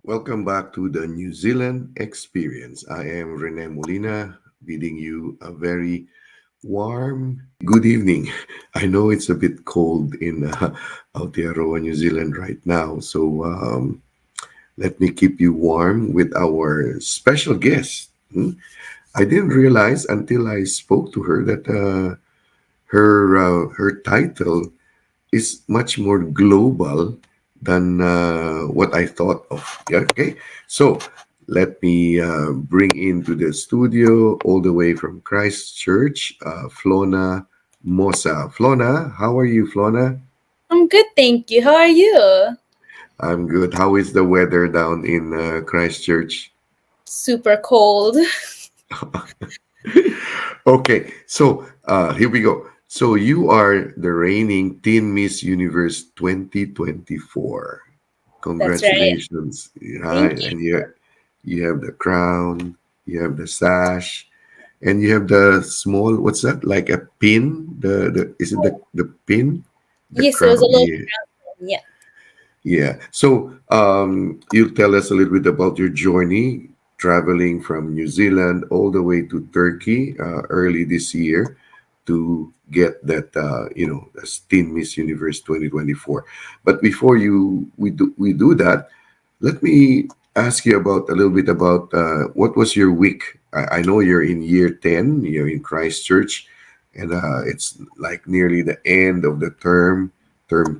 Welcome back to the New Zealand Experience. I am Rene Molina, bidding you a very warm good evening. I know it's a bit cold in Aotearoa, New Zealand right now, so let me keep you warm with our special guest. I didn't realize until I spoke to her that her title is much more global than what I thought of. Yeah, okay, so let me bring into the studio all the way from Christchurch, Flona Mosa. Flona, how are you, Flona? I'm good, thank you. How are you? I'm good. How is the weather down in Christchurch? Super cold. Okay, so here we go. So you are the reigning Teen Miss Universe 2024. That's right. Congratulations. Thank Right. you. And you have the crown, you have the sash, and you have the small, what's that? Like a pin? The is it the pin? The Yes, it was a crown. little Yeah. crown. Yeah. Yeah. So you tell us a little bit about your journey traveling from New Zealand all the way to Turkey early this year to get that the Teen Miss Universe 2024. But before we do that, let me ask you about a little bit about what was your week. I know you're in year 10, you're in Christchurch, and it's like nearly the end of the term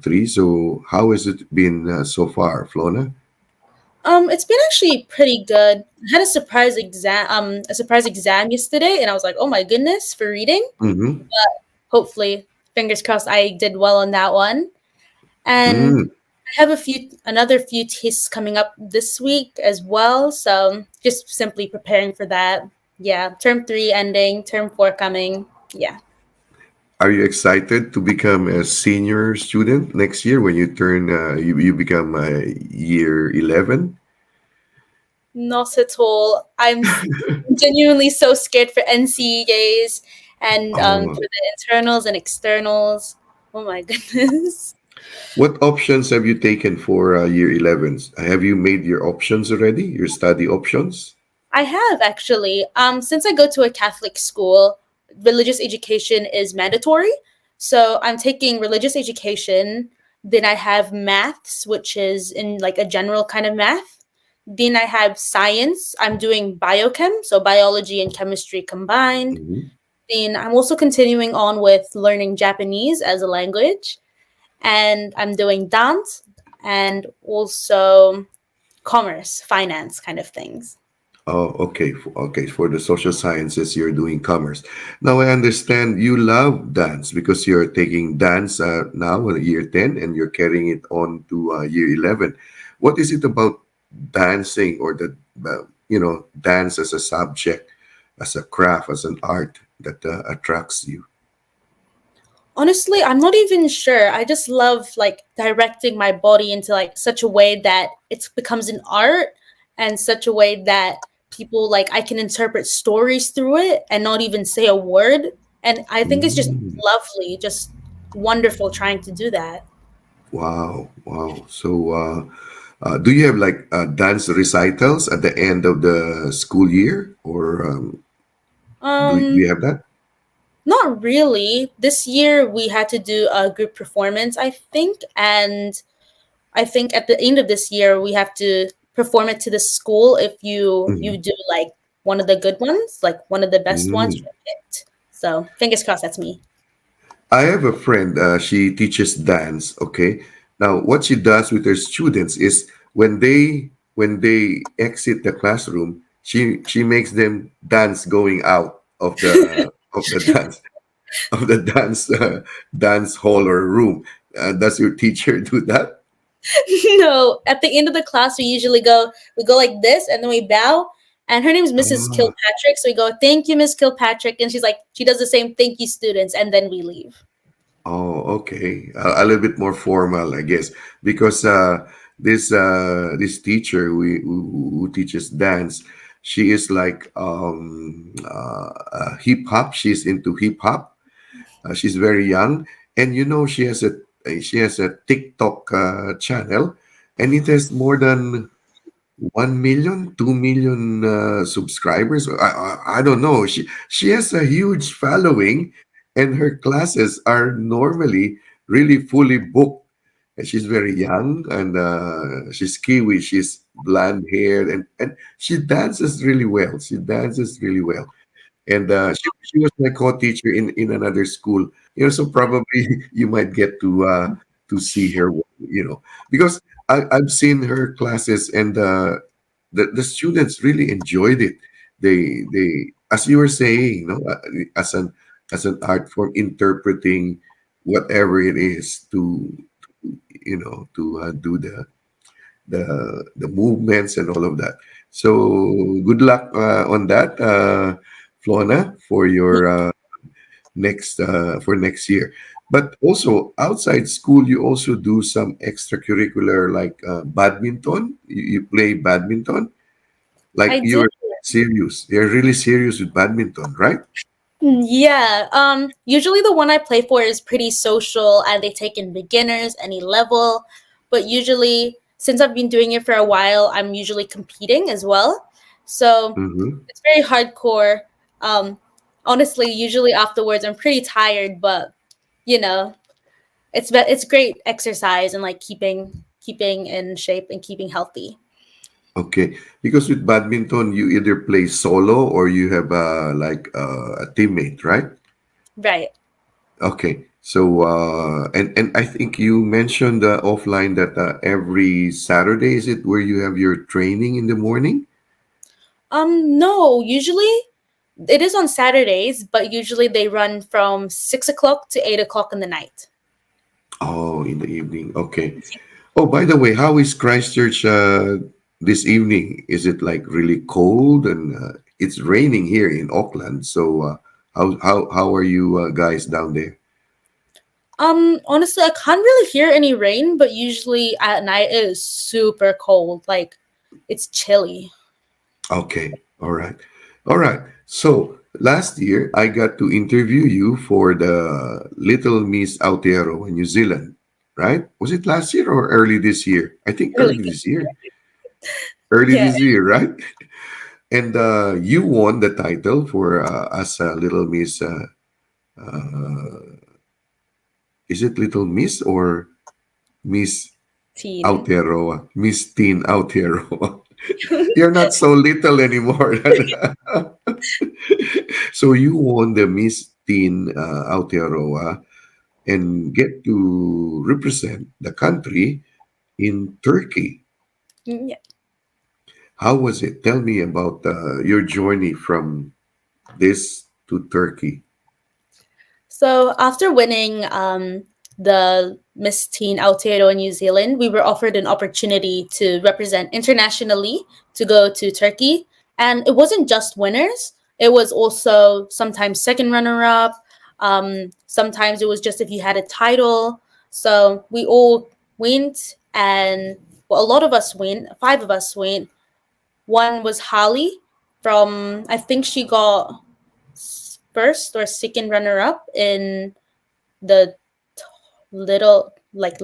three. So how has it been so far, Flona? It's been actually pretty good. I had a surprise exam yesterday, and I was like, oh my goodness, for reading. Mm-hmm. Hopefully, fingers crossed, I did well on that one. And Mm. I have another few tests coming up this week as well. So just simply preparing for that. Yeah, term three ending, term four coming. Yeah. Are you excited to become a senior student next year when you turn you become year 11? Not at all. Genuinely so scared for NCEAs and for Oh, the internals and externals. Oh my goodness. what options have you taken for year 11s? Have you made your options already? Your study options? I have actually. Since I go to a Catholic school, religious education is mandatory. So I'm taking religious education. Then I have maths, which is in like a general kind of math. Then I have science. I'm doing biochem, so biology and chemistry combined. Mhm. Then I'm also continuing on with learning Japanese as a language, and I'm doing dance and also commerce, finance kind of things. Oh, okay. Okay. For the social sciences, you're doing commerce. Now, I understand you love dance because you're taking dance now in year 10 and you're carrying it on to year 11. What is it about dancing or dance as a subject, as a craft, as an art that attracts you? Honestly, I'm not even sure. I just love like directing my body into like such a way that it becomes an art and such a way that people like I can interpret stories through it and not even say a word. And I think it's just Mm. lovely, just wonderful trying to do that. Wow. Wow. So, do you have like dance recitals at the end of the school year or do Um you have that? Not really. This year we had to do a group performance, I think, and I think at the end of this year we have to perform it to the school if you Mhm. do like one of the good ones, like one of the best ones Mm. for it. So fingers crossed that's me. I have a friend. She teaches dance. Okay. Now, what she does with her students is when they exit the classroom, she makes them dance going out of the dance of the dance hall or room. Does your teacher do that? No, at the end of the class we go like this and then we bow. And her name is Mrs. Ah, Kilpatrick, so we go, "Thank you, Miss Kilpatrick," and she's like, she does the same, "Thank you, students," and then we leave. oh, okay. A little bit more formal, I guess, because this teacher who teaches dance, she is like hip hop. She's into hip hop. She's very young, and she has a TikTok channel, and it has more than 1 million, 2 million subscribers. I don't know. She has a huge following, and her classes are normally really fully booked. And she's very young, and she's Kiwi. She's blonde haired, and she dances really well. She dances really well. And she was my co-teacher in another school. So probably you might get to see her, because I've seen her classes, and the students really enjoyed it. They as you were saying, as an art form, interpreting whatever it is to do the movements and all of that. So good luck on that, Flona, for your next year. But also outside school, you also do some extracurricular like badminton. You play badminton, like I do. you're serious. You're really serious with badminton, right? Yeah. Usually the one I play for is pretty social and they take in beginners, any level. But usually, since I've been doing it for a while, I'm usually competing as well. So Mm-hmm. it's very hardcore. Um, Honestly, usually afterwards I'm pretty tired, but you know, it's great exercise and like keeping in shape and keeping healthy. Okay, because with badminton, you either play solo or you have a teammate, right? Right. Okay. So, and I think you mentioned offline that every Saturday, is it where you have your training in the morning? No, usually it is on Saturdays, but usually they run from 6 o'clock to 8 o'clock in the night. Oh, in the evening. Okay. Oh, by the way, how is Christchurch this evening? Is it like really cold? And it's raining here in Auckland. So, how are you guys down there? Honestly, I can't really hear any rain, but usually at night it is super cold. Like it's chilly. Okay. All right. All right. So last year I got to interview you for the Little Miss Aotearoa in New Zealand, right? Was it last year or early this year? I think Really? early this year. Early Yeah. this year, right? And you won the title for as a Little Miss. Uh, is it Little Miss or Miss Teen. Aotearoa? Miss Teen Aotearoa. You're not so little anymore. So you won the Miss Teen Aotearoa and get to represent the country in Turkey. Yeah. How was it? Tell me about your journey from this to Turkey. So after winning the Miss Teen Aotearoa in New Zealand, we were offered an opportunity to represent internationally to go to Turkey. And it wasn't just winners, it was also sometimes second runner up. Sometimes it was just if you had a title. So we all went, and well, a lot of us went, five of us went. One was Holly from, I think she got first or second runner up in the little like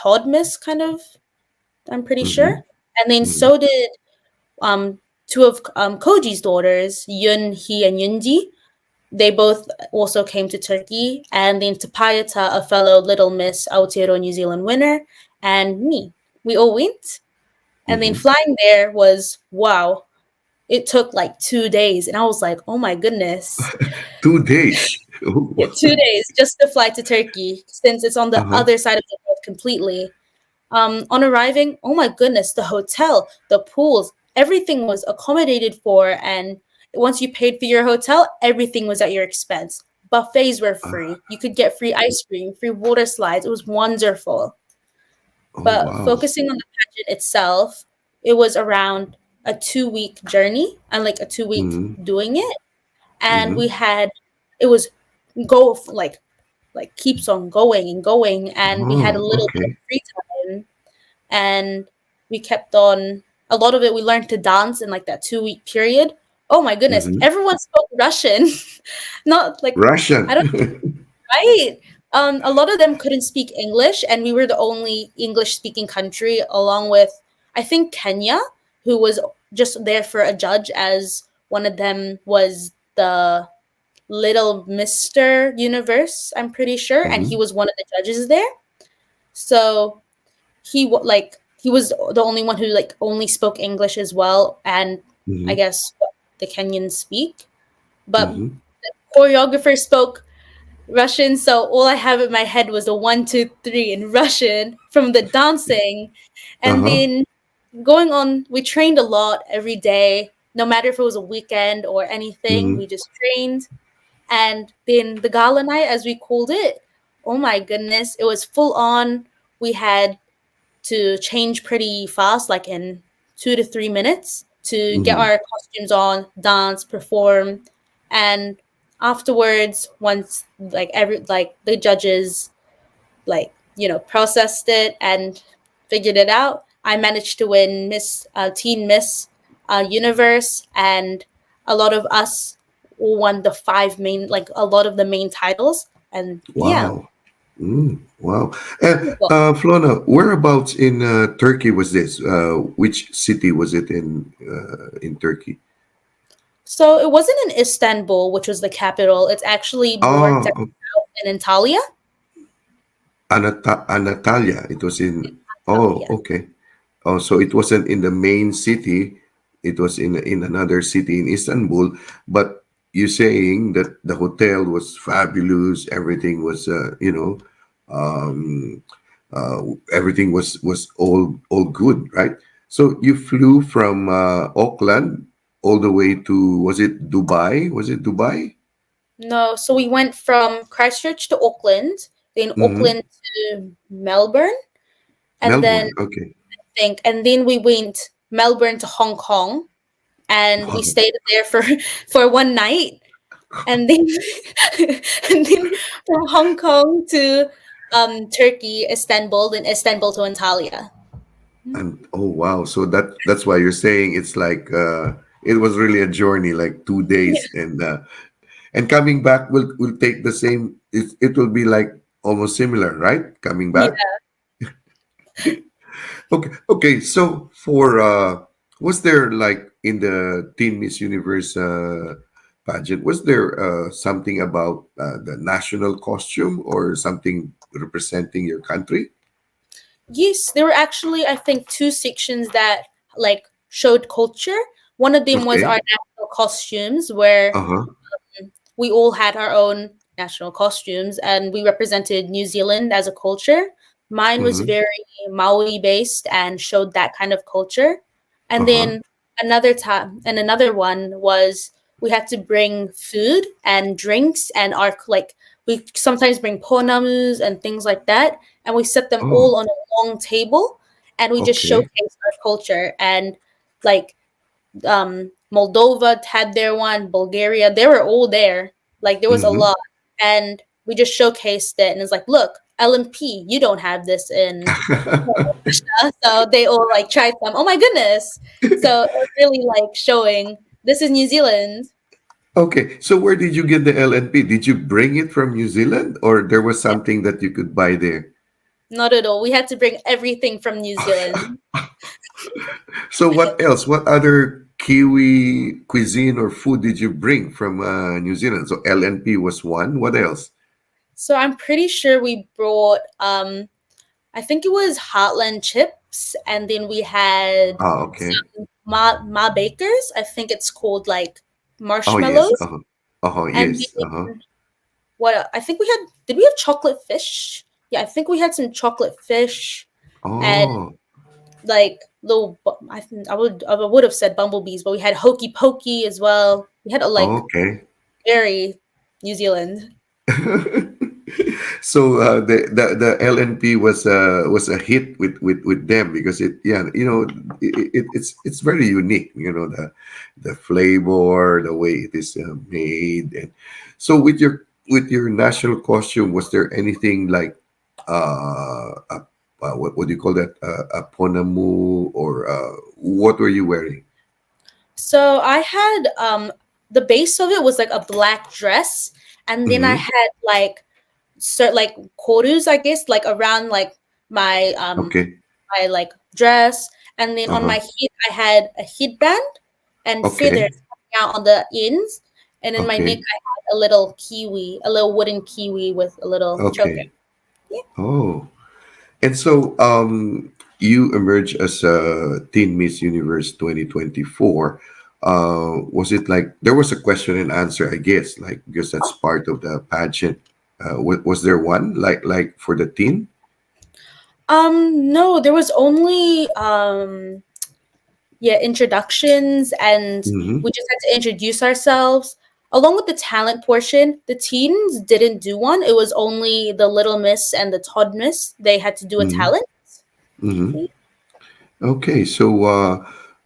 Todd Miss kind of, I'm pretty Mm-hmm. sure. And then Mm-hmm. so did two of Koji's daughters, Yun Hee and Yunji. They both also came to Turkey, and then Tapayata, a fellow Little Miss Aotearoa New Zealand winner, and me. We all went, and then Mm-hmm. flying there was wow. It took like 2 days, and I was like, oh my goodness. 2 days. Yeah, 2 days just to fly to Turkey since it's on the Uh-huh. other side of the world completely. On arriving, oh my goodness, the hotel, the pools, everything was accommodated for. And once you paid for your hotel, everything was at your expense. Buffets were Ah, free. You could get free ice cream, free water slides. It was wonderful. oh, But wow. focusing on the pageant itself, it was around a 2 week journey and like a 2 week Mm-hmm. doing it. And we Mm-hmm. had, it was go like keeps on going and going, and we had a Oh, little bit of okay. free time, and we kept on, a lot of it we learned to dance in like that 2 week period. Oh my goodness, Mm-hmm. everyone spoke Russian. Not like, I don't, Russian. right. A lot of them couldn't speak English, and we were the only English speaking country along with, I think, Kenya. who was just there for a judge, as one of them was the little Mr. Universe, I'm pretty sure, and he Mm-hmm. was one of the judges there. So he was the only one who like only spoke English as well, and I Mm-hmm. guess the Kenyans speak. But Mm-hmm. choreographer spoke Russian, so all I have in my head was the 1, 2, 3 in Russian from the dancing, and Uh-huh. then going on. We trained a lot every day, no matter if it was a weekend or anything. Mm-hmm. We just trained, and then the gala night, as we called it, oh my goodness, it was full on. We had to change pretty fast, like in 2 to 3 minutes, to get Mm-hmm. our costumes on, dance, perform, and afterwards, once like the judges processed it and figured it out, I managed to win Teen Miss Universe, and a lot of us won the five main, like a lot of the main titles, and yeah. Wow. Wow. Flona, whereabouts in Turkey was this? Which city was it in Turkey? So it wasn't in Istanbul, which was the capital. It's actually more down Oh, south in Antalya. Anatalia. It was in. Oh, Antalya. okay. Oh, so it wasn't in the main city. It was in another city in Istanbul. But you're saying that the hotel was fabulous. Everything was, um, everything was all good, right? So you flew from Auckland all the way to, was it Dubai? Was it Dubai? No, so we went from Christchurch to Auckland, then Mm-hmm. Auckland to Melbourne, and then Melbourne. Okay. we went Melbourne to Hong Kong, and we Wow. stayed there for for one night, and then and then from Hong Kong to Turkey, Istanbul, then Istanbul to Antalya. And oh wow, so that's why you're saying it's like it was really a journey, like 2 days, and coming back will take the same. It will be like almost similar, right? Coming Yeah. back. Okay, okay. So for was there like in the Teen Miss Universe pageant? Was there something about the national costume or something representing your country? Yes, there were actually, I think, two sections that like showed culture. One of them was our Okay. national costumes, where Uh huh. we all had our own national costumes and we represented New Zealand as a culture. Mine was Mm-hmm. very Maori based and showed that kind of culture. Uh And huh. then another one was we had to bring food and drinks, and our like we sometimes bring ponamus and things like that, and we set them Oh, all on a long table, and we just okay. showcase our culture. And like Moldova had their one, Bulgaria, they were all there. Like there was a Mm-hmm. lot, and we just showcased it. And it's like, look, LMP, you don't have this in Russia, so they all like tried some. Oh my goodness! So it was really like showing this is New Zealand. Okay, so where did you get the LNP? Did you bring it from New Zealand or there was something that you could buy there? Not at all. We had to bring everything from New Zealand. So what else? What other Kiwi cuisine or food did you bring from New Zealand? So LNP was one. What else? So I'm pretty sure we brought I think it was Heartland chips, and then we had Ah, okay. some Ma Bakers. I think it's called like Oh yes. marshmallows. Uh-huh. Uh-huh. And Yes. Uh-huh. then what I think we had, did we have chocolate fish? Yeah, I think we had some chocolate fish and Oh, like I think I would have said bumblebees, but we had hokey pokey as well. We had a like okay. very New Zealand. So the LNP was a hit with them because it, yeah, it's very unique, the flavor, the way it is made. And so with your national costume, was there anything like what do you call that, a ponamu, or what were you wearing? So I had the base of it was like a black dress, and then I Mm-hmm. had like korus, I guess, like around like my Okay. my like dress, And then on Uh-huh. my head, I had a headband and feathers Okay. coming out on the ends. And in my neck, Okay. I had a little kiwi, a little wooden kiwi with a little choker. Okay. Yeah. Oh. And so you emerged as a Teen Miss Universe 2024. Was it like there was a question and answer, I guess, like because that's part of the pageant. Was there one like for the teen? No, there was only yeah, introductions, and Mm-hmm. we just had to introduce ourselves. Along with the talent portion, the teens didn't do one. It was only the Little Miss and the Todd Miss. They had to do a Mm-hmm. talent. Mm-hmm. Okay, so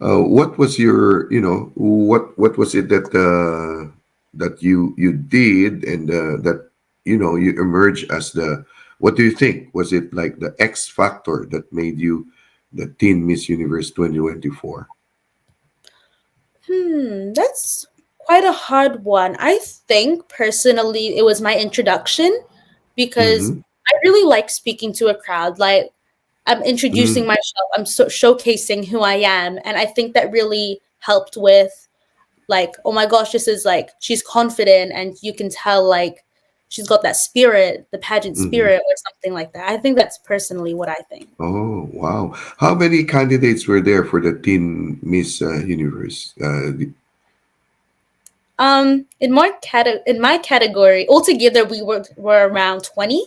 what was your, what was it that you did and that you emerged as the, what do you think? Was it like the X factor that made you the Teen Miss Universe 2024? That's quite a hard one. I think personally it was my introduction because Mm-hmm. I really like speaking to a crowd. Like, I'm introducing Mm-hmm. myself, showcasing who I am, and I think that really helped with, like, oh my gosh, this is like, she's confident, and you can tell like she's got that spirit, the pageant Mm-hmm. spirit, or something like that. I think that's personally what I think. Oh, wow. How many candidates were there for the Teen Miss Universe? In my category, altogether we were around 20,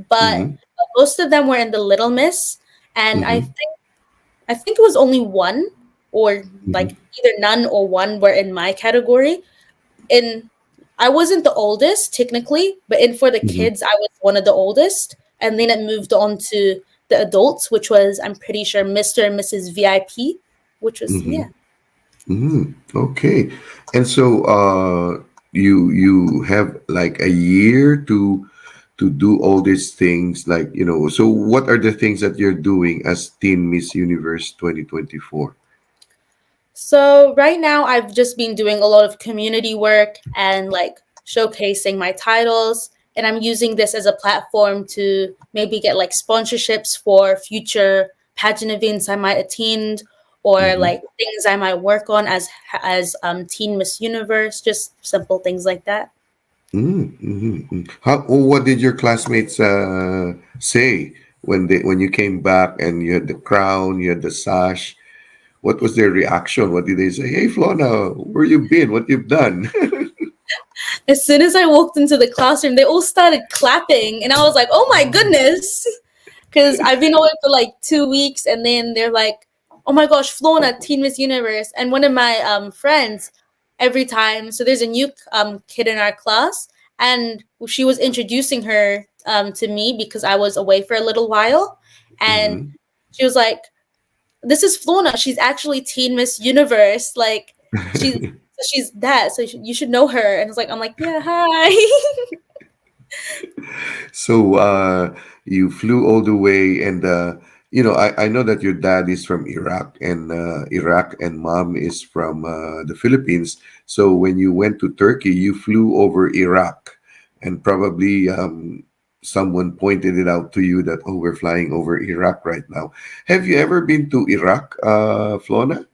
but Mm-hmm. most of them were in the Little Miss, and I Mm-hmm. think I think it was only one, or Mm-hmm. like either none or one were in my category. In I wasn't the oldest technically, but in for the Mm-hmm. kids, I was one of the oldest, and then it moved on to the adults, which was, I'm pretty sure, Mr. and Mrs. VIP, which was, Mm-hmm. yeah. Okay. And so you have like a year to do all these things, like, so what are the things that you're doing as Teen Miss Universe 2024? So right now I've just been doing a lot of community work and like showcasing my titles, and I'm using this as a platform to maybe get like sponsorships for future pageant events I might attend, or Mm-hmm. like things I might work on as Teen Miss Universe, just simple things like that. Mm-hmm. What did your classmates say when you came back and you had the crown, you had the sash? What was their reaction? What did they say? Hey, Flona, where you been? What you've done? As soon as I walked into the classroom, they all started clapping, and I was like, "Oh my goodness!" Because I've been away for like 2 weeks, and then they're like, "Oh my gosh, Florna, Teen Miss Universe!" And one of my friends, every time, so there's a new kid in our class, and she was introducing her to me because I was away for a little while, and Mm-hmm. she was like, "This is Florna. She's actually Teen Miss Universe. Like, she's that. So you should know her." And it's like, I'm like, "Yeah, hi." So you flew all the way, and I know that your dad is from Iraq, and mom is from the Philippines. So when you went to Turkey, you flew over Iraq, and probably someone pointed it out to you that, oh, we're flying over Iraq right now. Have you ever been to Iraq, Flona?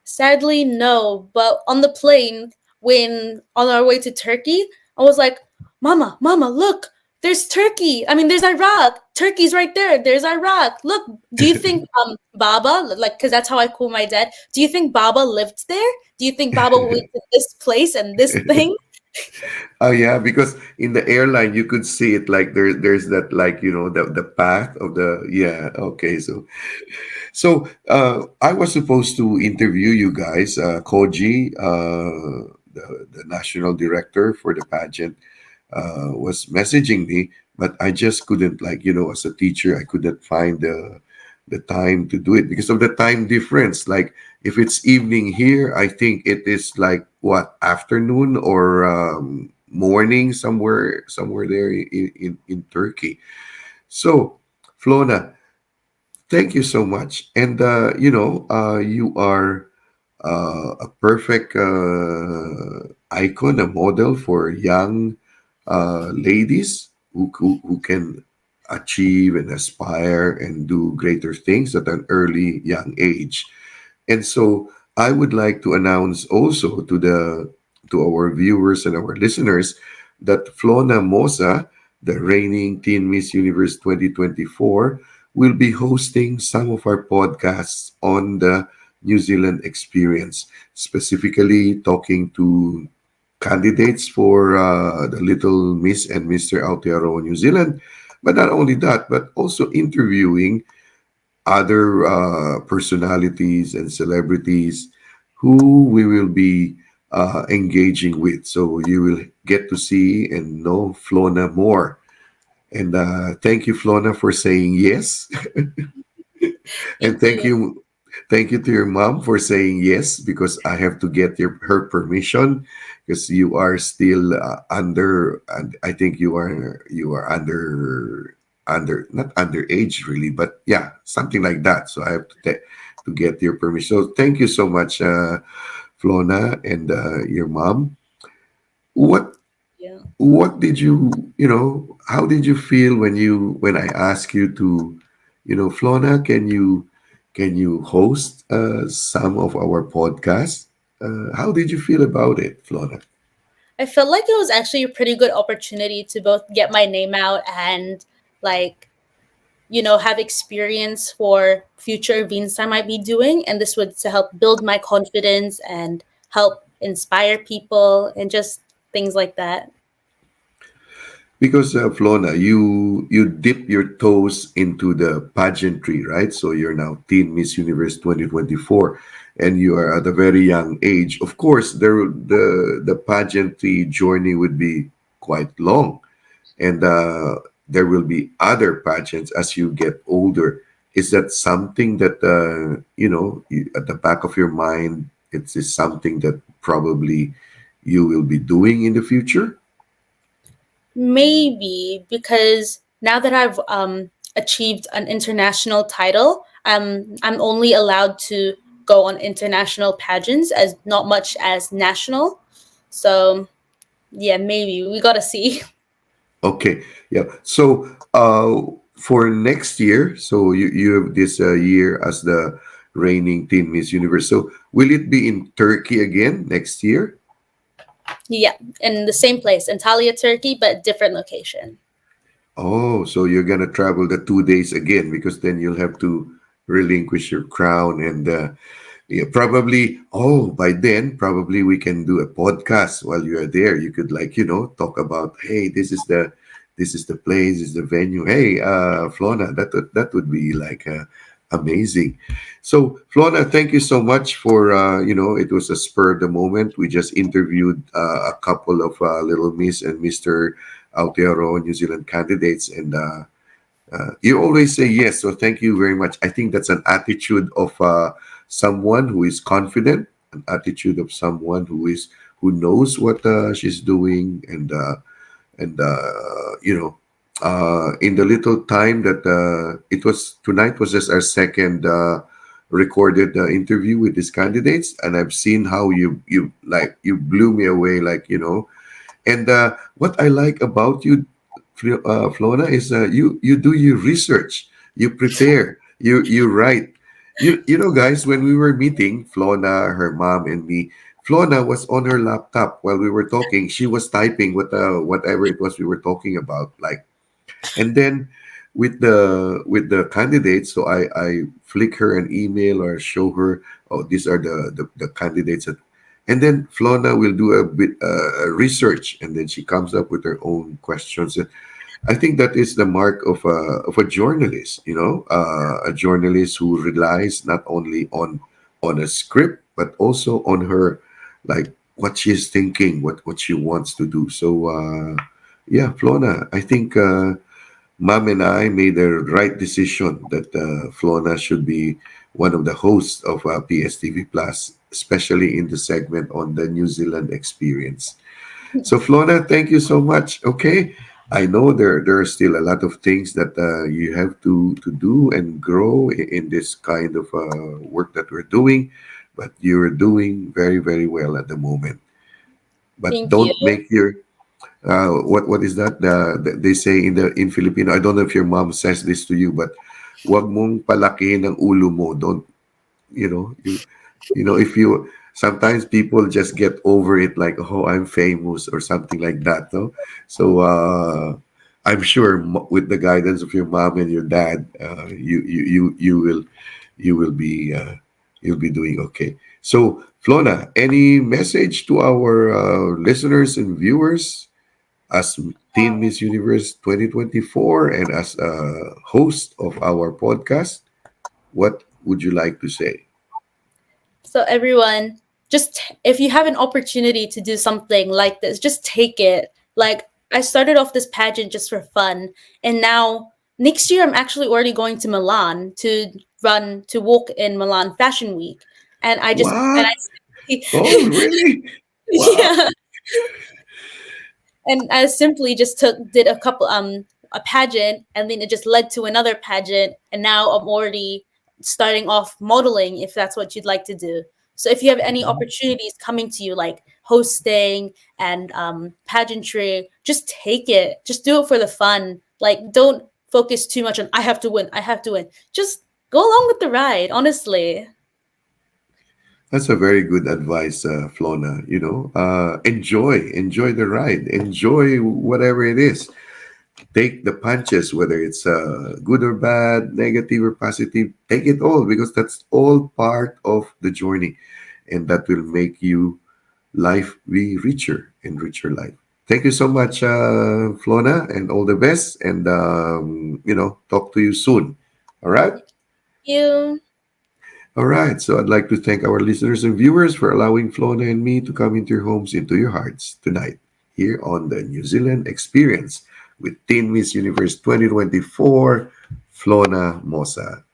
Sadly, no. But on the plane, when on our way to Turkey, I was like, "Mama, Mama, look, there's Turkey. I mean, there's Iraq. Turkey's right there. There's Iraq. Look, do you think Baba, like, because that's how I call my dad? Do you think Baba lived there? Do you think Baba went to this place and this thing?" Oh yeah, because in the airline you could see it, like there's that, like, the path of the, yeah, okay. So I was supposed to interview you guys, Koji, the national director for the pageant, was messaging me, but I just couldn't, like, as a teacher, I couldn't find the time to do it because of the time difference. Like, if it's evening here, I think it is like what, afternoon or morning somewhere there in Turkey. So, Flona, thank you so much. And you are a perfect icon, a model for young ladies who can achieve and aspire and do greater things at an early young age. And so I would like to announce also to our viewers and our listeners that Flona Mosa, the reigning Teen Miss Universe 2024, will be hosting some of our podcasts on the New Zealand experience, specifically talking to candidates for the Little Miss and Mr. Aotearoa New Zealand. But not only that, but also interviewing other personalities and celebrities who we will be engaging with. So you will get to see and know Flona more. And thank you, Flona, for saying yes. And Thank you. thank you to your mom for saying yes, because I have to get her permission, because you are still under, and I think you are under not underage really, but yeah, something like that. So I have to get your permission. So thank you so much, Flona, and your mom. What Yeah. what did how did you feel when I asked you to, Flona, can you host some of our podcasts? How did you feel about it, Flona? I felt like it was actually a pretty good opportunity to both get my name out and like have experience for future events I might be doing. And this would to help build my confidence and help inspire people and just things like that. Because Flona, you dip your toes into the pageantry, right? So you're now Teen Miss Universe 2024, and you are at a very young age. Of course, the pageantry journey would be quite long, and there will be other pageants as you get older. Is that something that at the back of your mind? It is something that probably you will be doing in the future. Maybe because now that I've achieved an international title, I'm only allowed to go on international pageants as not much as national. So yeah, maybe we gotta see. Okay, yeah. So for next year, so you have this year as the reigning Teen Miss Universe. So will it be in Turkey again next year? Yeah, in the same place, Antalya, Turkey, but different location. Oh, so you're gonna travel the 2 days again, because then you'll have to relinquish your crown and yeah, probably. Oh, by then probably we can do a podcast while you are there. You could talk about, hey, this is the place, this is the venue. Hey, Flona, that would be like amazing. So Flona, thank you so much for it was a spur of the moment. We just interviewed a couple of Little Miss and Mr. Aotearoa New Zealand candidates, and you always say yes, so thank you very much. I think that's an attitude of someone who is confident, an attitude of someone who knows what she's doing, and in the little time that it was tonight was just our second recorded interview with these candidates, and I've seen how you blew me away, and what I like about you, Flora, is you do your research, you prepare, you write. Guys, when we were meeting, Flora, her mom, and me, Flora was on her laptop while we were talking. She was typing whatever it was we were talking about, and then with the candidates, so I flick her an email or show her, oh, these are the candidates and then Flona will do a bit research, and then she comes up with her own questions. And I think that is the mark of a journalist, a journalist who relies not only on a script, but also on her, like, what she's thinking, what she wants to do. So yeah, Flona, I think Mom and I made the right decision that Flona should be one of the hosts of PSTV Plus, especially in the segment on the New Zealand experience. So, Flona, thank you so much. Okay, I know there are still a lot of things that you have to do and grow in this kind of work that we're doing, but you're doing very, very well at the moment. But Thank you. What is that? They say in Filipino. I don't know if your mom says this to you, but wag mong palakihin ang ulo mo. Don't you know if you sometimes people just get over it like, oh, I'm famous or something like that, no? So I'm sure with the guidance of your mom and your dad, you will be you'll be doing okay. So Flona, any message to our listeners and viewers as Teen Miss Universe 2024 and as a host of our podcast? What would you like to say? So everyone, if you have an opportunity to do something like this, just take it. Like I started off this pageant just for fun, and now next year I'm actually already going to Milan to walk in Milan Fashion Week, and What? I Oh, really? Wow. yeah, and I simply just did a pageant, and then it just led to another pageant, and now I'm already starting off modeling if that's what you'd like to do. So if you have any opportunities coming to you like hosting and pageantry, just take it. Just do it for the fun. Like don't focus too much on I have to win. I have to win. Just go along with the ride. Honestly. That's a very good advice, Flona. Enjoy the ride, enjoy whatever it is. Take the punches, whether it's good or bad, negative or positive. Take it all because that's all part of the journey, and that will make you life be richer and richer life. Thank you so much, Flona, and all the best. And talk to you soon. All right. You. All right, so I'd like to thank our listeners and viewers for allowing Flona and me to come into your homes, into your hearts tonight, here on the New Zealand Experience with Teen Miss Universe 2024, Flona Mosa.